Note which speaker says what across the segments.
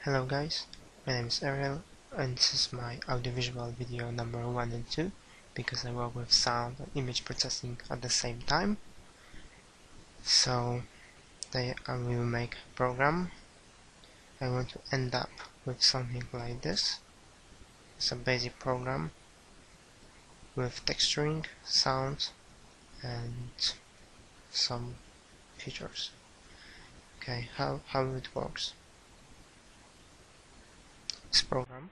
Speaker 1: Hello guys, my name is Ariel and this is my audiovisual video number 1 and 2 because I work with sound and image processing at the same time. So today I will make a program. I want to end up with something like this. It's a basic program with texturing, sound and some features. Okay, how it works. This program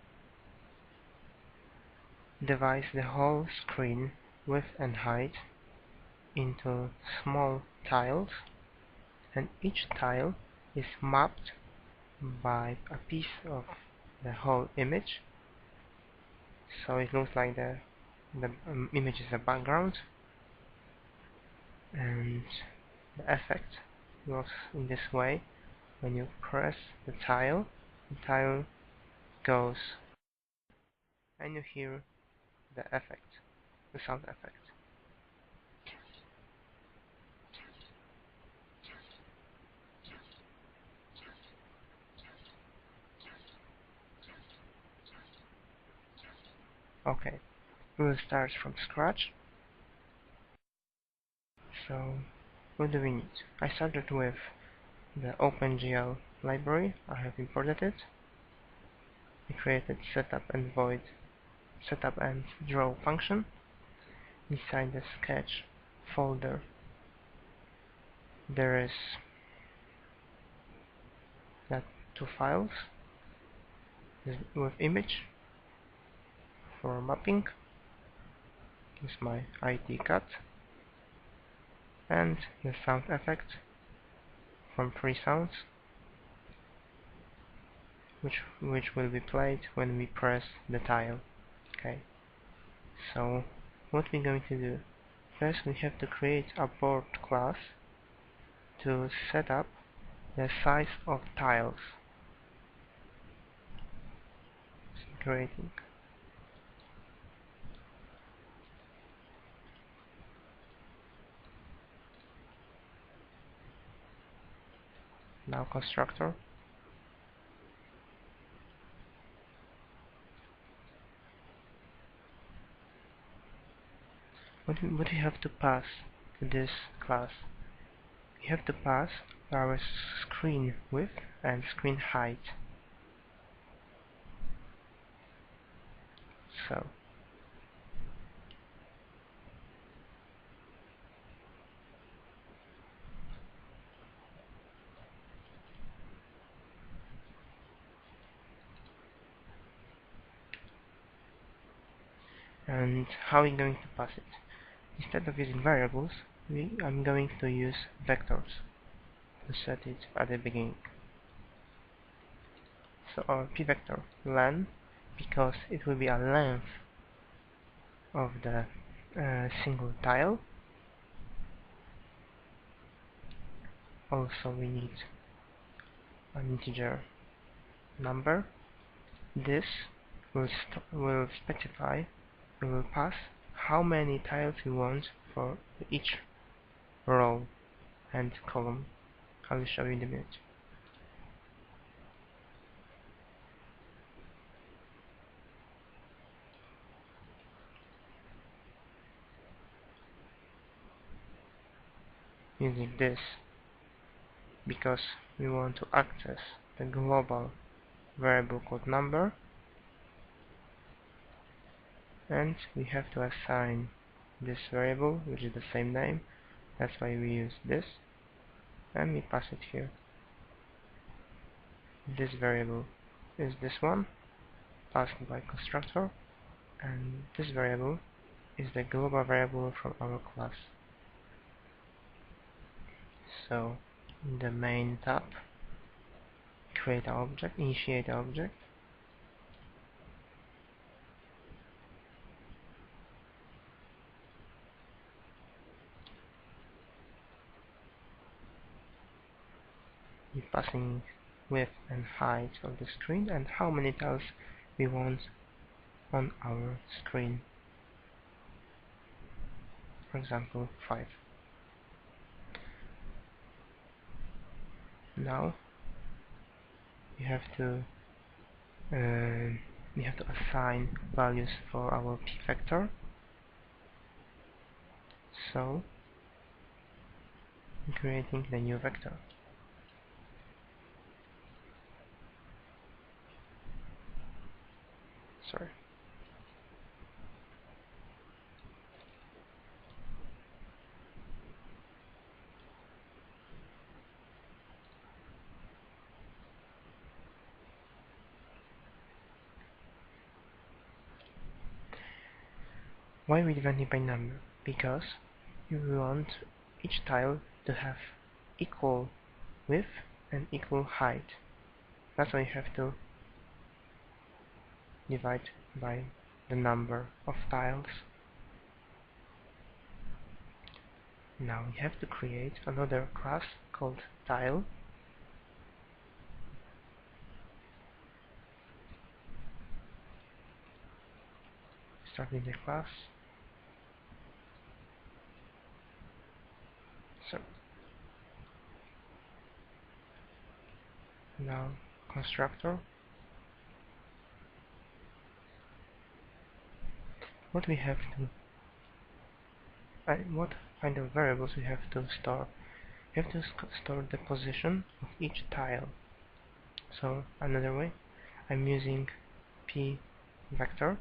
Speaker 1: divides the whole screen width and height into small tiles, and each tile is mapped by a piece of the whole image, so it looks like the image is a background, and the effect works in this way. When you press the tile goes and you hear the sound effect. Okay, we will start from scratch. So what do we need? I started with the OpenGL library. I have imported it. I created setup and draw function. Inside the sketch folder there is that two files with image for mapping. This is my IT cut, and the sound effect from free sounds, which will be played when we press the tile. Okay, so what we're going to do, first we have to create a board class to set up the size of tiles. Creating. Now constructor. What do you have to pass to this class? You have to pass our screen width and screen height. So and how are we going to pass it? Instead of using variables, I'm going to use vectors to set it at the beginning. So our p vector len, because it will be a length of the single tile. Also we need an integer number. This will specify, we will pass how many tiles we want for each row and column. I will show you in a minute. Using this because we want to access the global variable called number, and we have to assign this variable, which is the same name. That's why we use this, and we pass it here. This variable is this one, passed by constructor, and this variable is the global variable from our class. So in the main tab, create an object, initiate an object. We're passing width and height of the screen and how many tiles we want on our screen. For example, 5. Now you have to we have to assign values for our p vector. So I'm creating the new vector. Sorry. Why we divide it by number? Because we want each tile to have equal width and equal height. That's why you have to divide by the number of tiles. Now we have to create another class called tile. Start with the class. So now constructor. What we have to what kind of variables we have to store? We have to store the position of each tile. So another way, I'm using p vector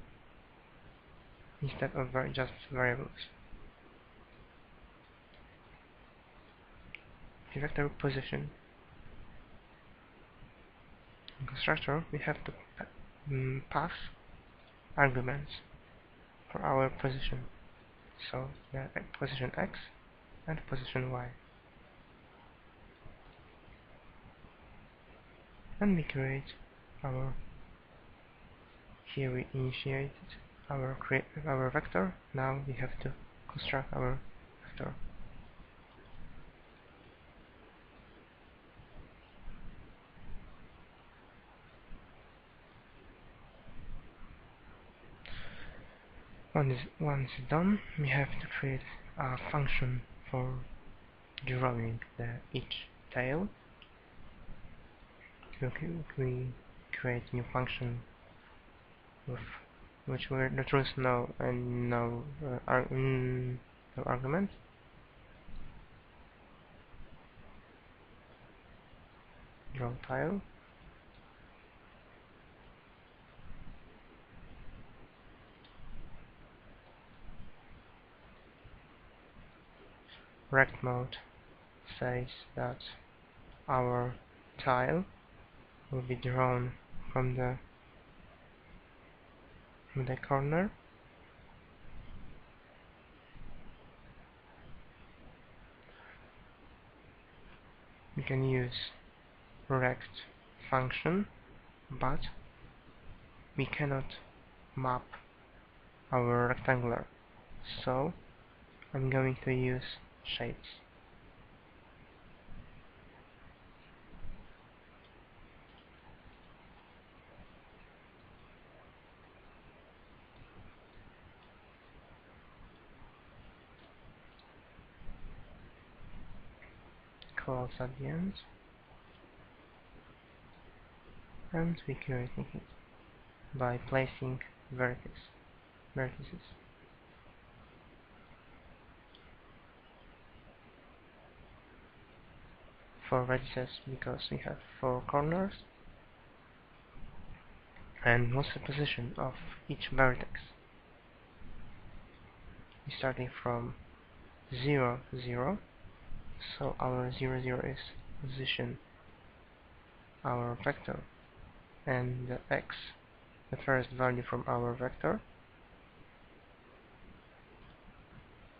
Speaker 1: instead of just variables. P vector position. In constructor, we have to pass arguments for our position. So the position x and position y. And we create our, here we initiated our vector. Now we have to construct our vector. Once done, we have to create a function for drawing each tail. We create new function with which were the truth no and no argument. Draw tile. Rect mode says that our tile will be drawn from the corner. We can use rect function, but we cannot map our rectangular, so I'm going to use shapes. Close at the end, and we creating it by placing vertices. Four vertices because we have four corners. And what's the position of each vertex? We're starting from 0, 0. So our 0, 0 is position our vector, and the x, the first value from our vector,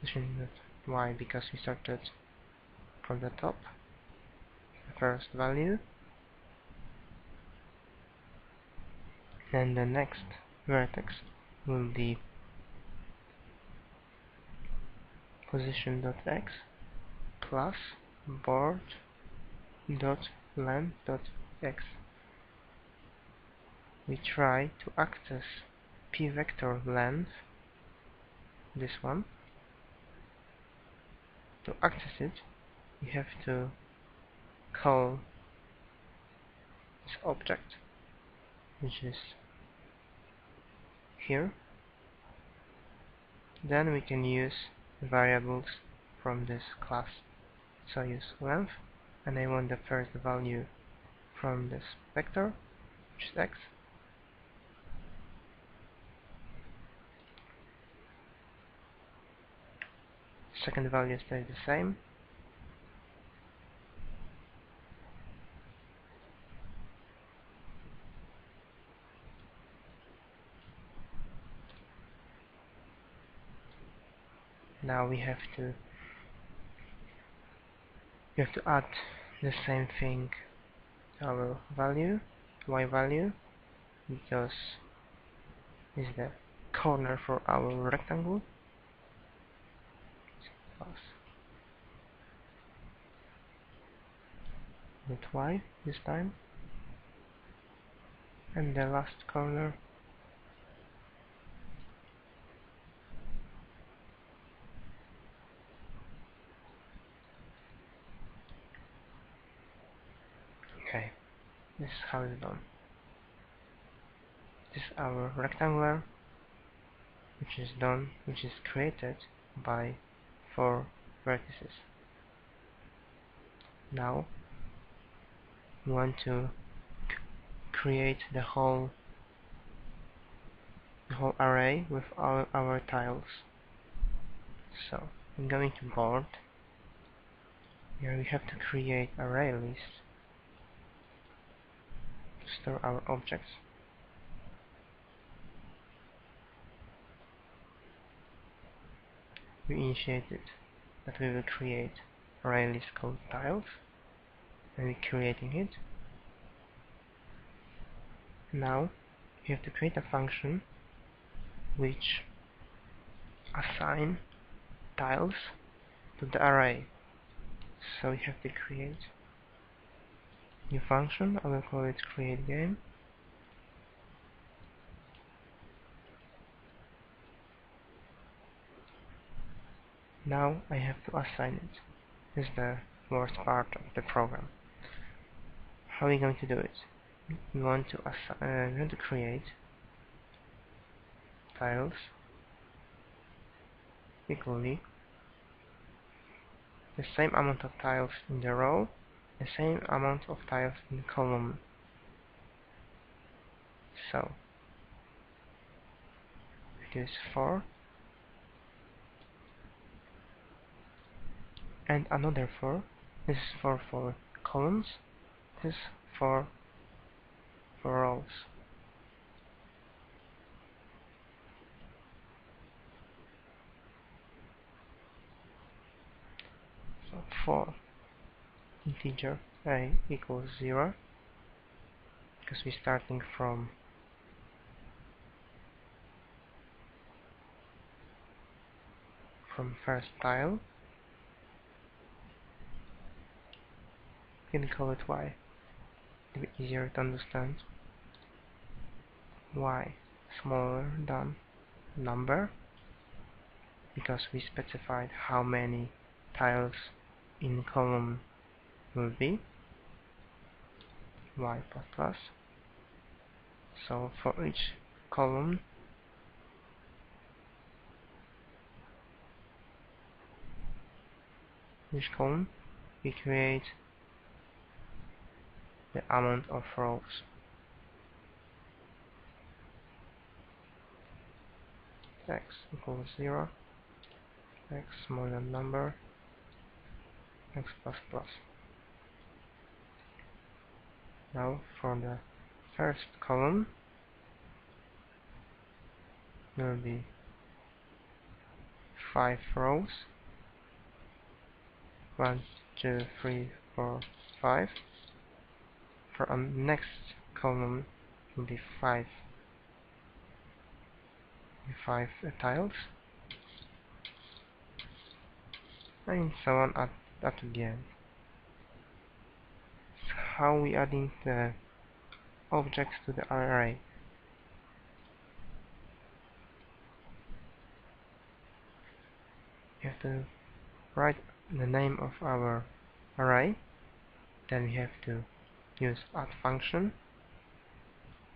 Speaker 1: position that y because we started from the top, the first value, and the next vertex will be position.x plus board dot length dot x. We try to access p vector length, this one. To access it, we have to call this object. which is here. Then we can use variables from this class. So I use length, and I want the first value from this vector, which is x. Second value stays the same. Now we have to add the same thing to our value, y value, because it's the corner for our rectangle. Plus with y this time, and the last corner okay. This is how it's done. This is our rectangular, which is created by 4 vertices. Now we want to create the whole array with all our tiles. So I'm going to board. Here we have to create array list to store our objects. We initiated that we will create array list called tiles, and we're creating it. Now you have to create a function which assign tiles to the array. So we have to create new function. I will call it create game. Now I have to assign it. This is the worst part of the program. How are we going to do it? We want to create tiles equally the same amount of tiles in the row, the same amount of tiles in the column. So it is 4 and another 4. This is 4 for columns, this is 4 for rows. So for integer a equals 0, because we're starting from first tile. You can call it y. It'll be easier to understand. Y smaller than number, because we specified how many tiles in column will be. Y plus plus. So for each column we create the amount of rows. X equals 0, x smaller than number, x plus plus. Now for the first column there will be 5 rows. 1, 2, 3, 4, 5. For next column will be 5 tiles, and so on up to the end. So how we adding the objects to the array? You have to write the name of our array, then we have to use add function,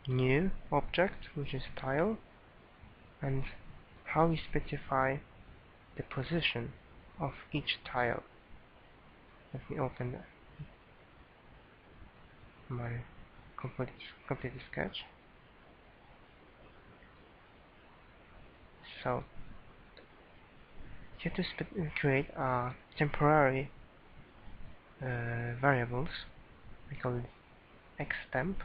Speaker 1: new object, which is tile, and how we specify the position of each tile. Let me open my complete sketch. So you have to create a temporary variables. We call it xtemp.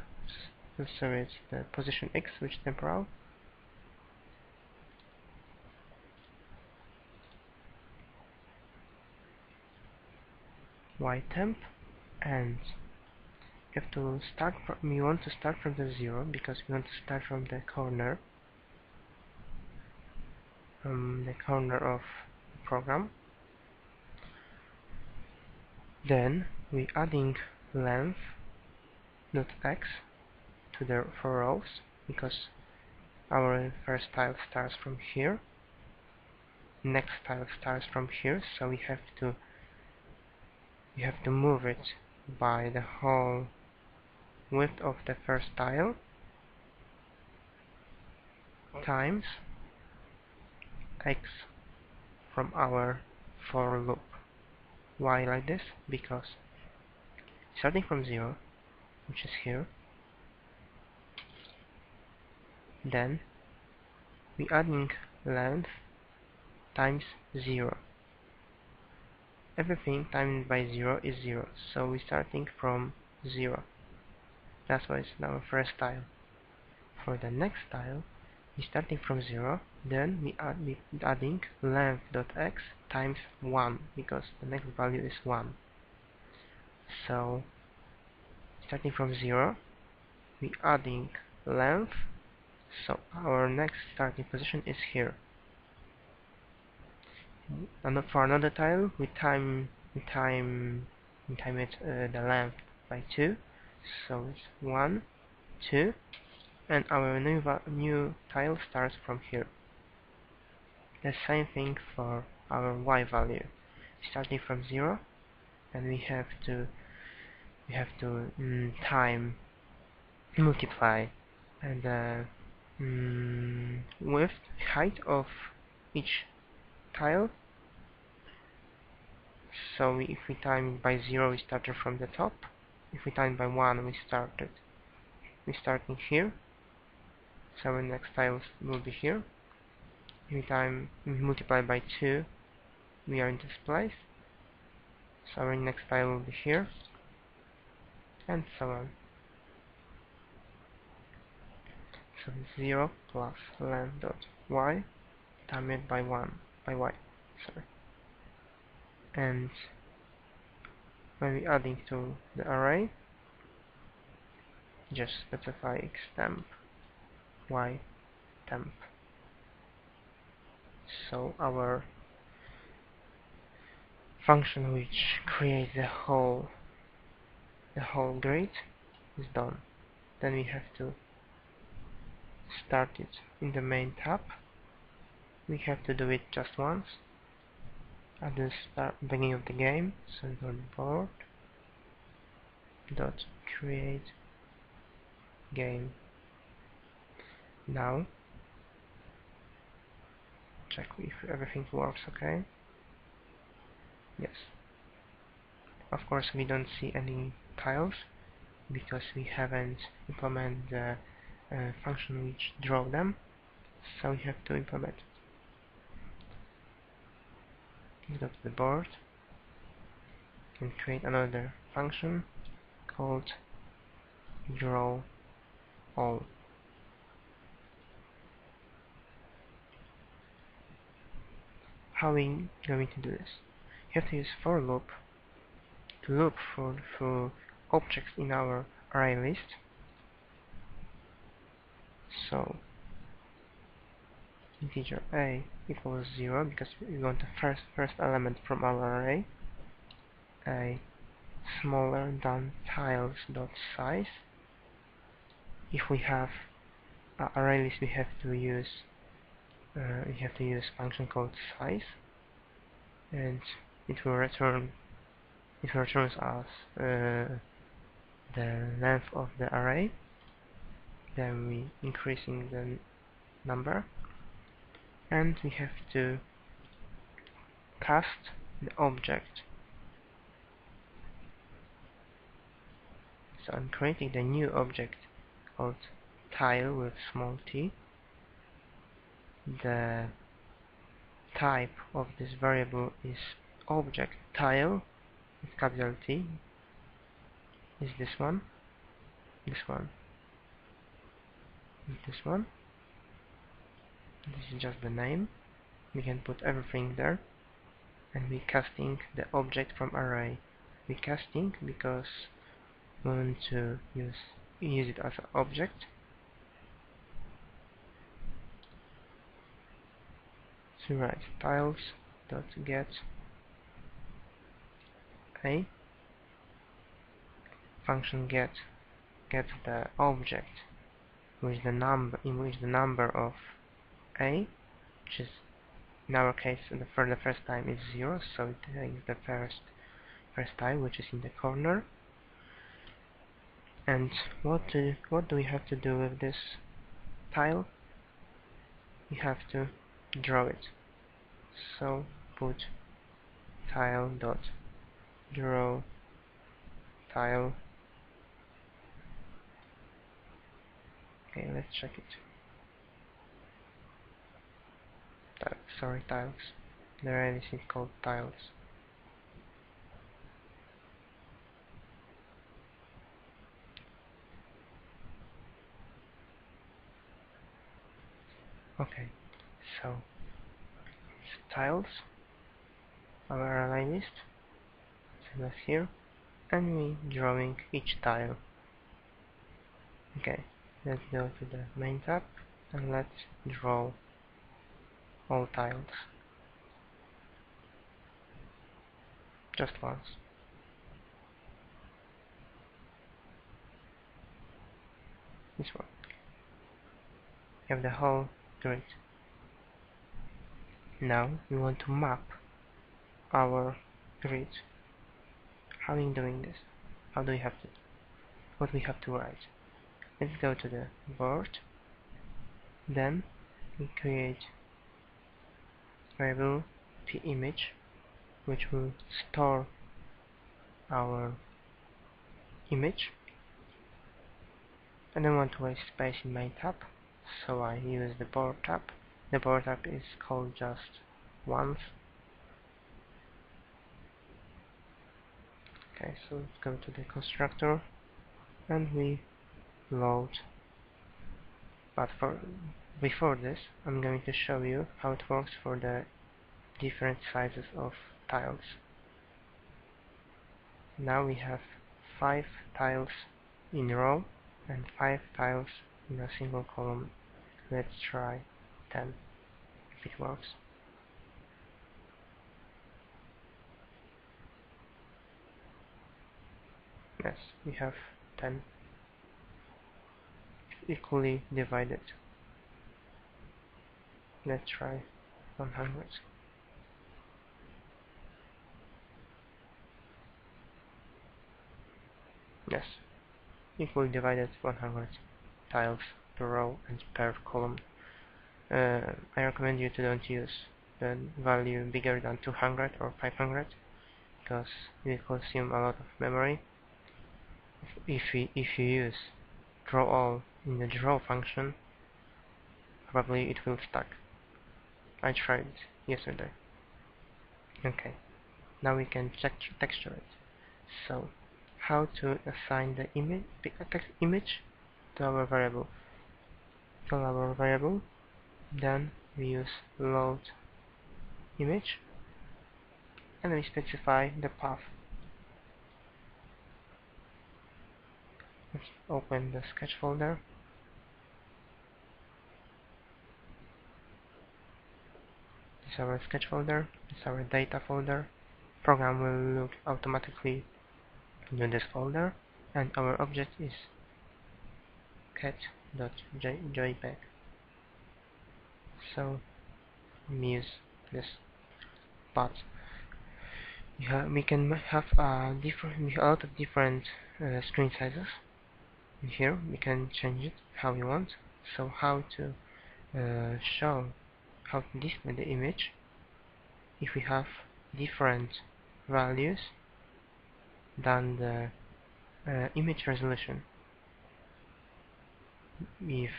Speaker 1: So it's the position x, which is temporal. ytemp, and you have to start from, we want to start from the 0 because we want to start from the corner of the program. Then we adding length dot x to the for rows because our first tile starts from here, next tile starts from here, so we have to move it by the whole width of the first tile times x from our for loop. Why like this? Because starting from 0, which is here, then we adding length times 0. Everything timed by 0 is 0, so we're starting from 0. That's why it's our first tile. For the next tile, we're starting from 0, then we adding length.x times 1, because the next value is 1. So, starting from 0, we adding length, so our next starting position is here. And for another tile, we time it the length by 2, so it's 1, 2, and our new tile starts from here. The same thing for our y value, starting from 0, and we have to multiply the width height of each tile. So if we time by 0, we started from the top. If we time by 1, we're starting here. So our next tiles will be here. If we multiply by 2, we are in this place. So our next tile will be here, and so on. So 0 plus length dot y timed by 1 by y. Sorry. And when we adding to the array, just specify xtemp ytemp. So our function which creates the whole grid is done. Then we have to start it in the main tab. We have to do it just once at the beginning of the game. So go to board dot create game. Now check if everything works okay. Yes. Of course we don't see any tiles because we haven't implemented the function which draw them, so we have to implement it. Go to the board and create another function called draw all. How are we going to do this? You have to use for loop to loop for objects in our array list. So integer a equals 0 because we want the first element from our array. A smaller than tiles dot size. If we have an array list, we have to use function called size, and it returns us the length of the array then we increasing the number, and we have to cast the object. So I'm creating the new object called tile with small t. The type of this variable is object tile with capital T. Is this one, this one, this one. This is just the name. We can put everything there, and we casting the object from array. We casting because we want to use it as an object. So write tiles dot get a function gets the object with the number of a, which is in our case for the first time is 0, so it takes the first tile, which is in the corner. And what do we have to do with this tile? We have to draw it. So put tile dot draw tile. Okay, let's check it. Tiles. There is anything called tiles. Okay, so tiles, our array list, so that's here, and we drawing each tile. Okay, let's go to the main tab and let's draw all tiles. Just once. This one. We have the whole grid. Now we want to map our grid. How are we doing this? How do we have to? What we have to write? Let's go to the board. Then we create variable image, which will store our image. I don't want to waste space in main tab, so I use the board tab. The board tab is called just once. Okay, so let's go to the constructor and we load. But before this, I'm going to show you how it works for the different sizes of tiles. Now we have 5 tiles in a row and 5 tiles in a single column. Let's try 10 if it works. Yes, we have 10 equally divided. Let's try 100. Yes, equally divided 100 tiles per row and per column. I recommend you to don't use the value bigger than 200 or 500 because it will consume a lot of memory. If you use draw all in the draw function, probably it will stuck. I tried it yesterday. Okay, now we can texture it. So, how to assign the image to our variable? Call our variable, then we use load image, and we specify the path. Let's open the sketch folder. This is our sketch folder, this is our data folder. Program will look automatically into this folder, and our object is cat.jpg. So we use this, but we can have a lot of different screen sizes. And here we can change it how we want. So how to how to display the image if we have different values than the image resolution. If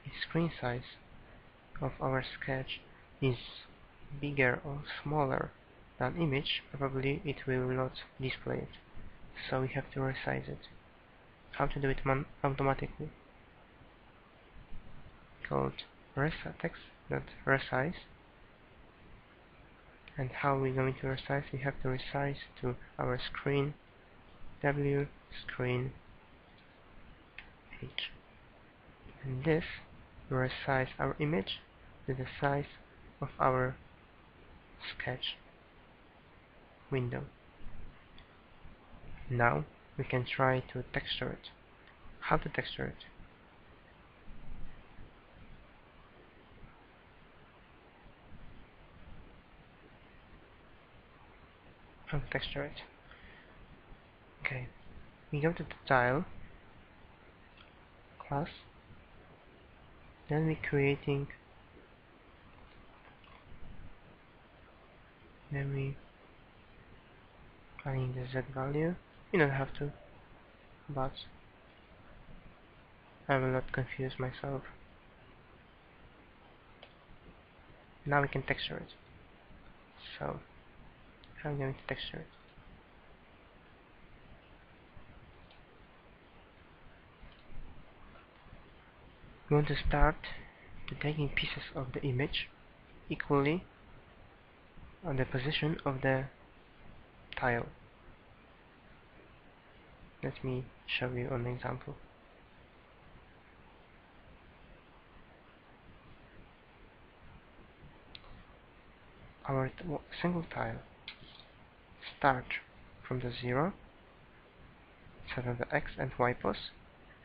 Speaker 1: the screen size of our sketch is bigger or smaller than image, probably it will not display it. So we have to resize it. How to do it automatically? Called text.resize. And how we're going to resize? We have to resize to our screen W screen H. And this will resize our image to the size of our sketch window. Now we can try to texture it. How to texture it? How to texture it? Okay, we go to the tile class, then we're creating, then we adding the Z value. You don't have to, but I will not confuse myself. Now we can texture it. So, how am I going to texture it? We want to start to taking pieces of the image equally on the position of the tile. Let me show you an example. Our single tile start from the 0, set on the x and y pos,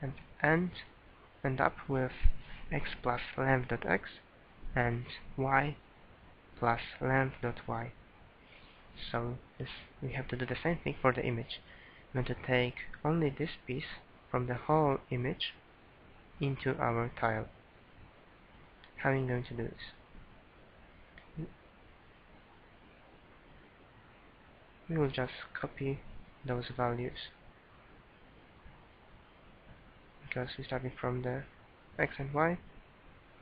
Speaker 1: and end up with x plus length.x and y plus length.y. So we have to do the same thing for the image. We want to take only this piece from the whole image into our tile. How are we going to do this? We will just copy those values, because we're starting from the x and y,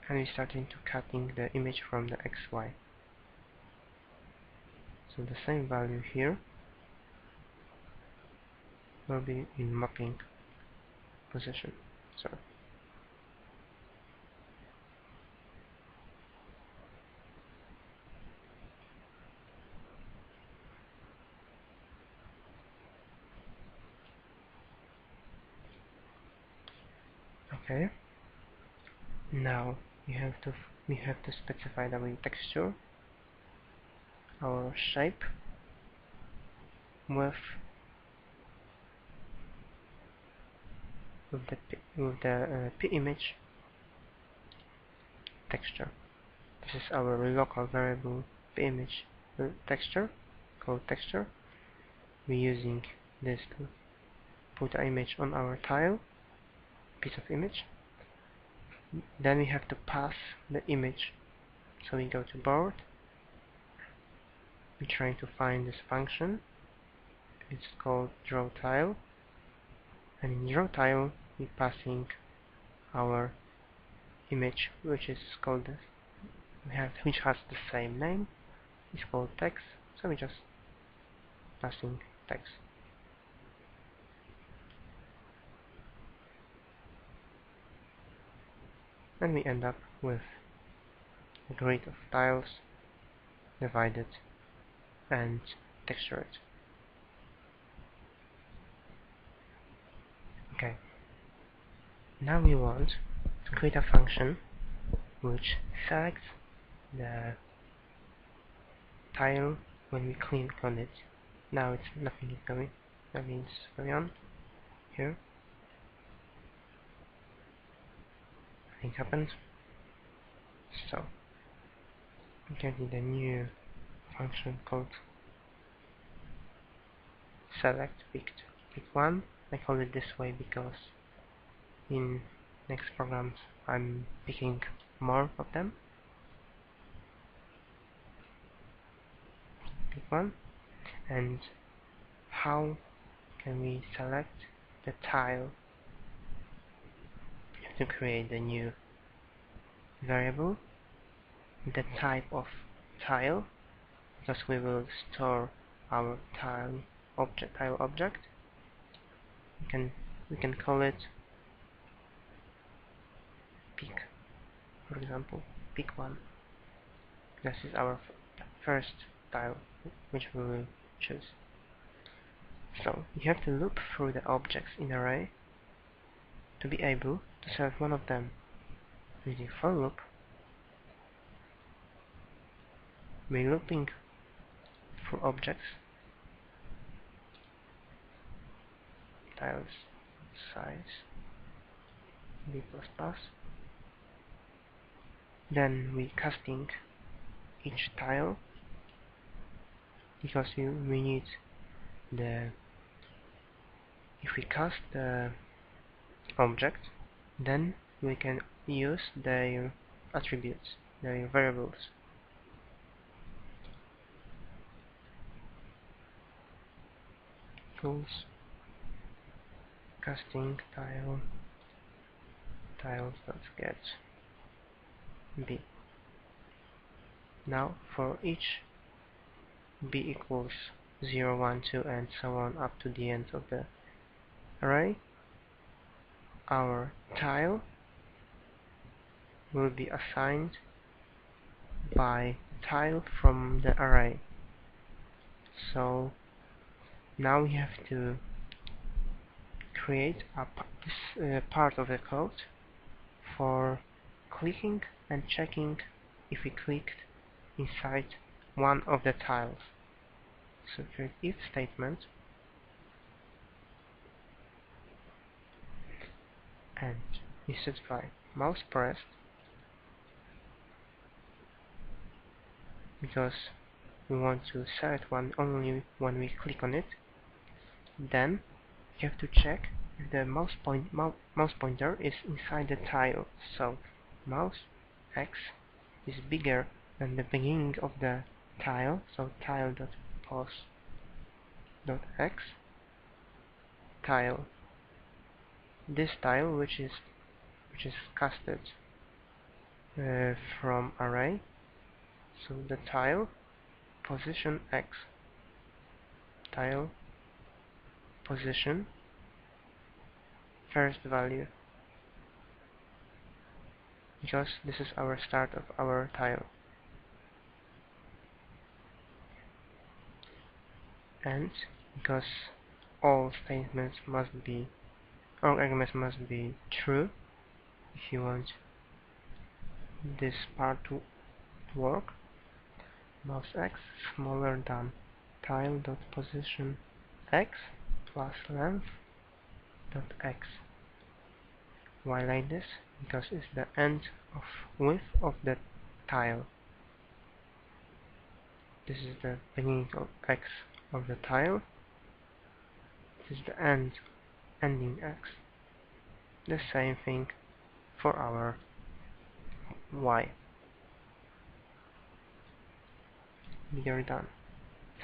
Speaker 1: and we're starting to cutting the image from the xy. So the same value here will be in mapping position. So okay. Now we have to specify the texture, our shape with the p image texture. This is our local variable p image texture called texture. We're using this to put an image on our tile, piece of image. Then we have to pass the image. So we go to board. We're trying to find this function. It's called draw tile. And in draw tile, we're passing our image, which is called which has the same name. It's called text. So we're just passing text. And we end up with a grid of tiles divided and textured. Okay. Now we want to create a function which selects the tile when we click on it. Now it's nothing is going. That means going on here. Nothing happens. So I'm getting the new function called select pick one. I call it this way because in next programs I'm picking more of them. Pick one. And how can we select the tile to create a new variable? The type of tile, because we will store our tile object. We can call it pick, for example, pick one. This is our first tile which we will choose. So you have to loop through the objects in array to be able to select one of them. Using for loop, we're looping through objects, tiles size b++. Then we casting each tile because we need the, if we cast the object, then we can use their attributes, their variables. Tools, casting tile, tiles.get b. Now for each b equals 0, 1, 2 and so on up to the end of the array, our tile will be assigned by tile from the array. So now we have to create this part of the code for clicking and checking if we clicked inside one of the tiles. So create if statement and we specify mouse pressed, because we want to select one only when we click on it. Then you have to check if the mouse pointer is inside the tile. So mouse X is bigger than the beginning of the tile, so tile.pos.x tile. This tile which is casted from array, so the tile position X, tile position first value, because this is our start of our tile. And because all statements must be, all arguments must be true if you want this part to work, mouse X smaller than tile.position X plus length dot X. Why like this? Because it's the end of width of the tile. This is the beginning of X of the tile. This is the ending X. The same thing for our Y. We are done.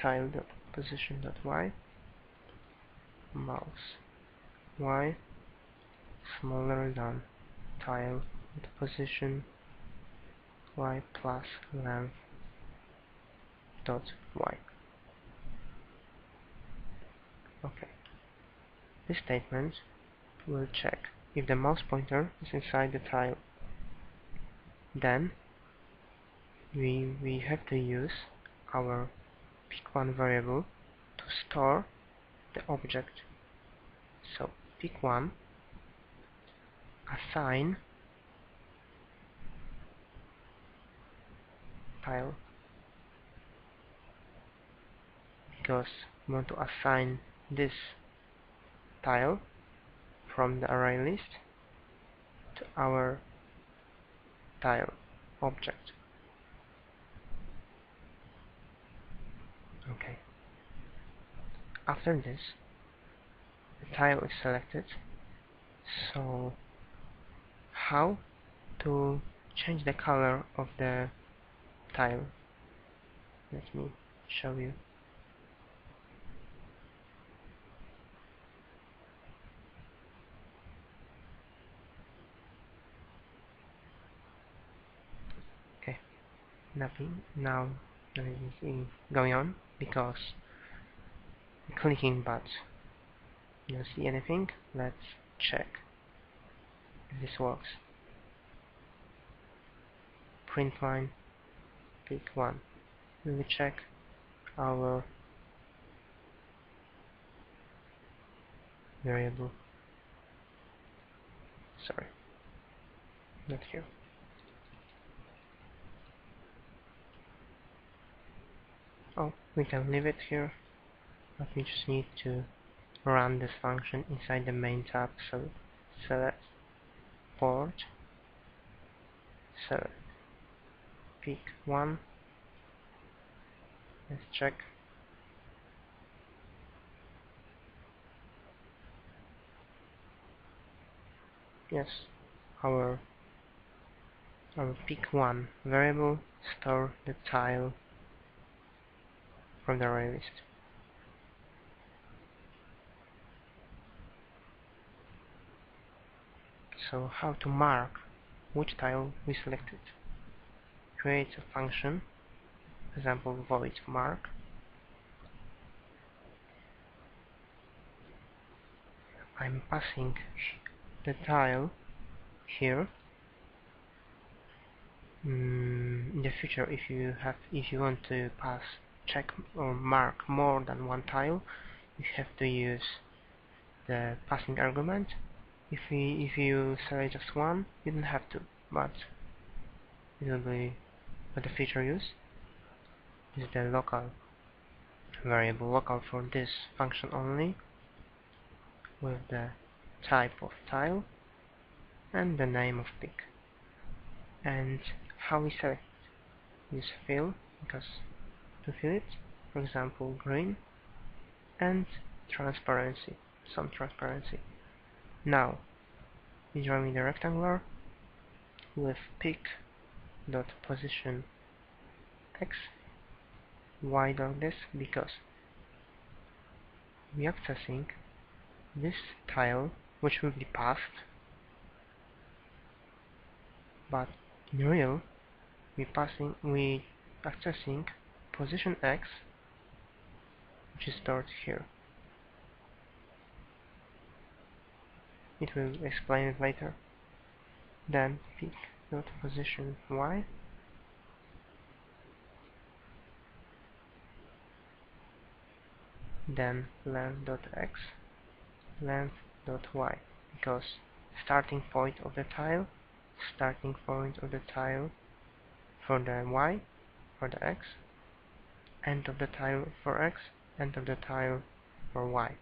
Speaker 1: Tile.position.y, mouse Y smaller than tile.position Y plus length dot Y. Okay. This statement will check if the mouse pointer is inside the tile. Then we have to use our pick1 variable to store the object. So pick1 assign tile, because we want to assign this tile from the array list to our tile object. Okay. After this, the tile is selected. So how to change the color of the tile? Let me show you. Okay, nothing is going on because clicking, but you don't see anything. Let's check if this works. Print line, pick one. We will check our variable. Sorry, not here. Oh, we can leave it here, but we just need to run this function inside the main tab. So select port, select, pick one. Let's check. Yes, our pick one variable store the tile from the array list. So how to mark which tile we selected? Create a function, for example void mark. I'm passing the tile here. In the future, if you want to check or mark more than one tile, you have to use the passing argument. If you select just one, you don't have to, but it will be what the feature use is the local variable, local for this function only, with the type of tile and the name of pick. And how we select, use fill, because to fill it, for example green, and transparency, some transparency. Now we drawing the rectangular with pick dot position x, y dot this, because we accessing this tile which will be passed, but in real we accessing position x, which is stored here. It will explain it later. Then pick dot position y, then length dot x, length dot y, because starting point of the tile for the y, for the x, end of the tile for x, end of the tile for y.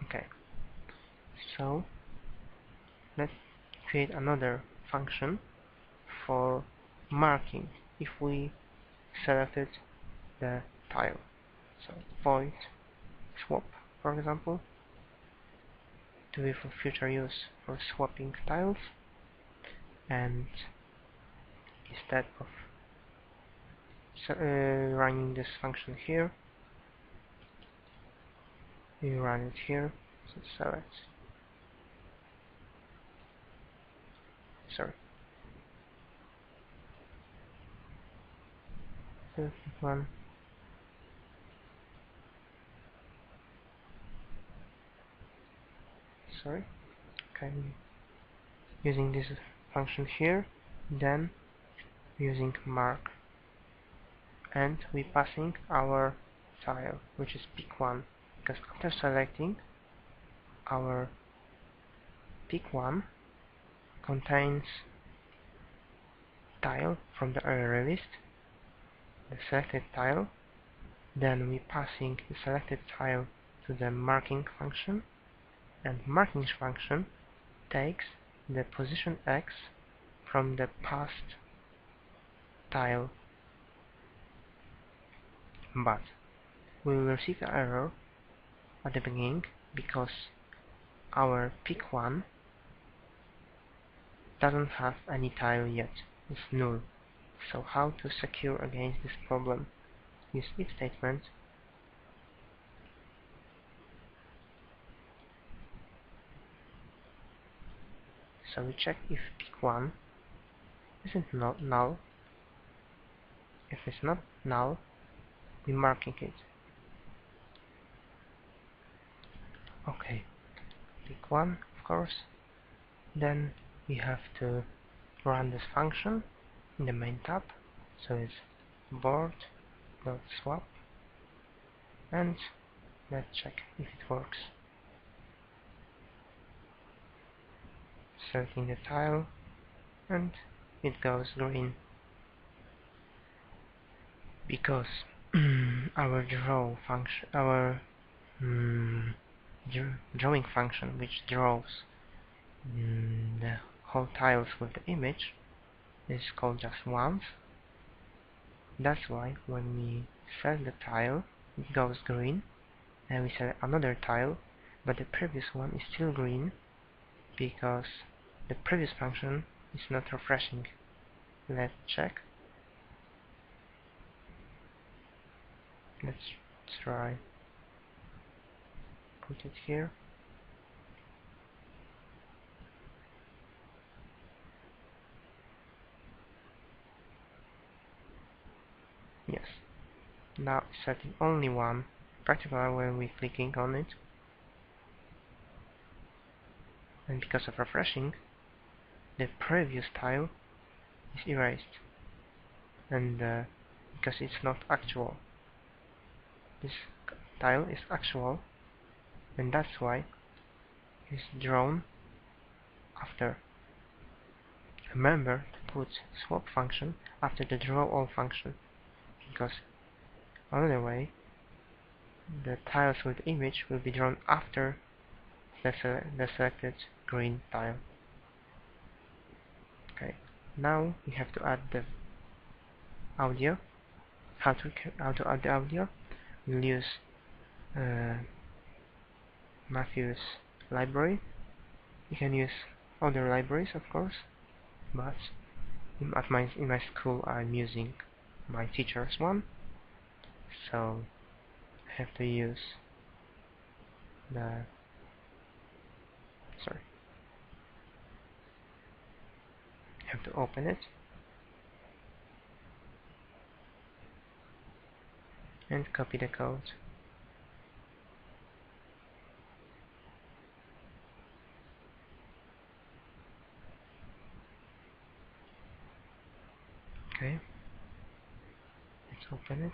Speaker 1: Okay, so let's create another function for marking if we selected the tile. So void swap, for example, to be for future use for swapping tiles, and instead of running this function here, we run it here. So select, sorry, select one, sorry, okay, using this function here, then using mark, and we passing our tile, which is pick one, because after selecting, our pick one contains tile from the array list, the selected tile, then we passing the selected tile to the marking function, and marking function takes the position x from the passed tile, but we will receive an error at the beginning because our pick one doesn't have any tile yet. It's null. So how to secure against this problem? Use if statement. So we check if pick one isn't null. If it's not null, we marking it. Okay, pick one, of course. Then we have to run this function in the main tab. So it's board.swap, and let's check if it works. Selecting the tile, and it goes green. Because our draw function, our drawing function, which draws the whole tiles with the image, is called just once. That's why when we select the tile, it goes green, and we select another tile, but the previous one is still green because the previous function is not refreshing. Let's check. Let's try put it here. Yes. Now setting only one, particularly when we're clicking on it. And because of refreshing, the previous tile is erased. And because it's not actual. This tile is actual, and that's why it's drawn after. Remember to put swap function after the draw all function, because another way the tiles with image will be drawn after the selected green tile. Okay, now we have to add the audio. How to add the audio? We'll use Matthew's library. You can use other libraries, of course, but in my school I'm using my teacher's one, so I have to use the have to open it and copy the code. Okay, let's open it.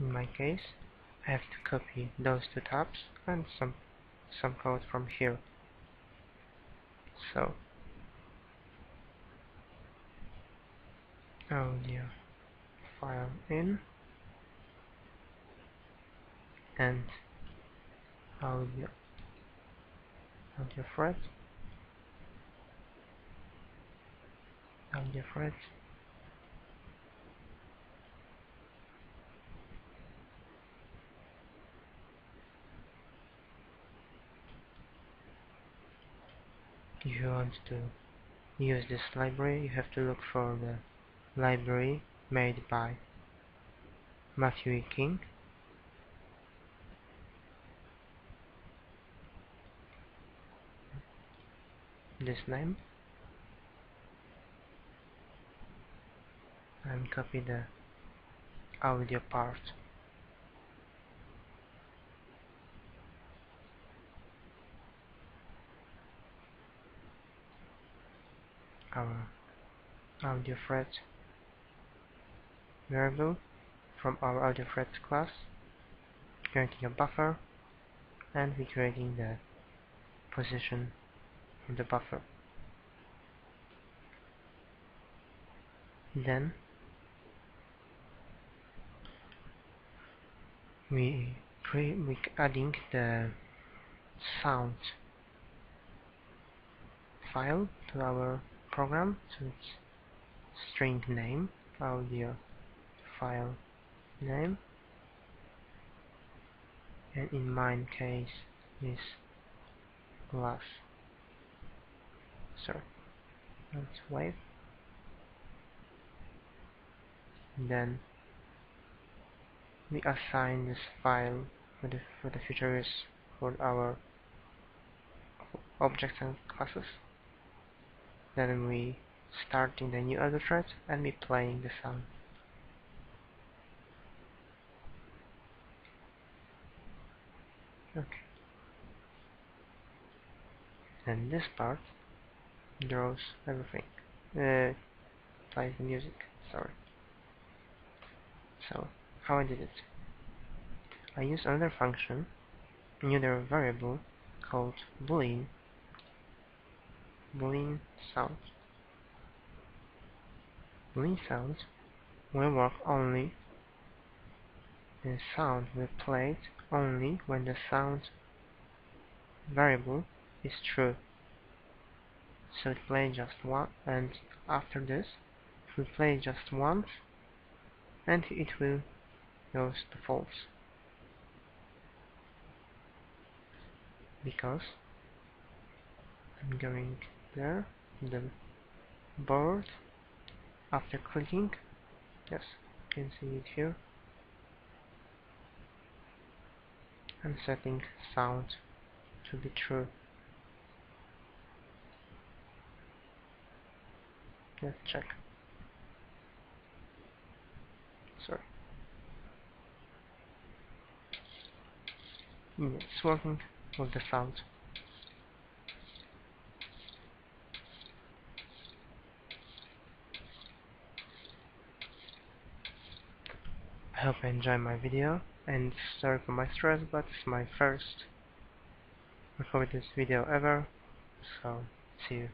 Speaker 1: In my case, I have to copy those two tabs and some code from here. So audio file in and audio fret, If you want to use this library, you have to look for the library made by Matthew King. This name, and copy the audio part. Our audio fret variable from our audio fret class, creating a buffer, and we're creating the position of the buffer. Then we adding the sound file to our program, so it's string name, audio file name, and in my case is glass. So let's wave. Then we assign this file for the future use for our objects and classes. Then we start in the new audio thread and we playing the sound. Okay. And this part draws everything. Plays the music. Sorry. So how I did it? I used another function, another variable called boolean sound. Boolean sound will work only. The sound will play it only when the sound variable is true. So it plays just one, and after this it will play just once, and it will go to false. Because I'm going there, the board, after clicking, yes, you can see it here, I'm setting sound to be true. Let's check. Sorry. It's working with the sound. I hope you enjoy my video, and sorry for my stress, but it's my first recorded video ever, so see you.